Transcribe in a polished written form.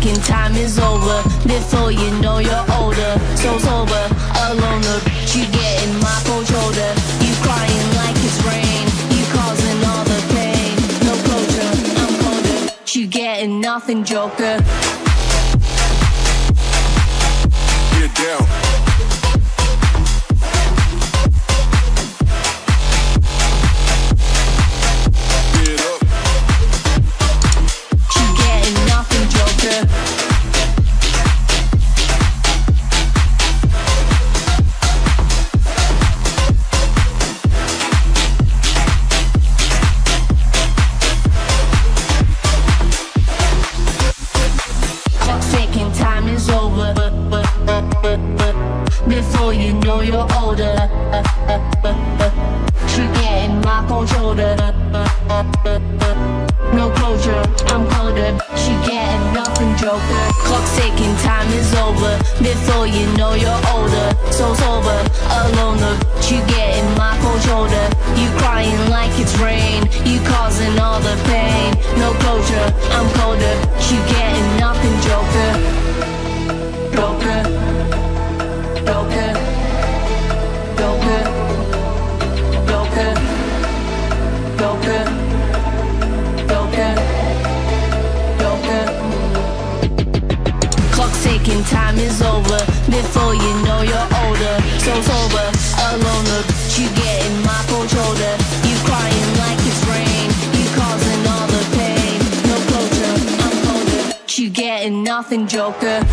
thinking time is over. Before you know you're older. So sober, alone, but you getting my cold shoulder. You crying like it's rain. You causing all the pain. No closure, I'm colder. You getting nothing, joker. Get down. Before you know you're older, she getting my cold shoulder. No closure, I'm colder. She getting nothing, joker. Clock's ticking, time is over. Before you know you're older. So sober, alone, she getting my cold shoulder. You crying like it's rain. You causing all the pain. No closure, I'm colder. She getting nothing, joker. Joker. Joker, Joker, Joker, Joker, Joker, Joker. Clock's ticking, time is over. Before you know you're older. So sober, alone, you getting my cold shoulder. You crying like it's rain. You causing all the pain. No closure, I'm colder. You getting nothing, joker.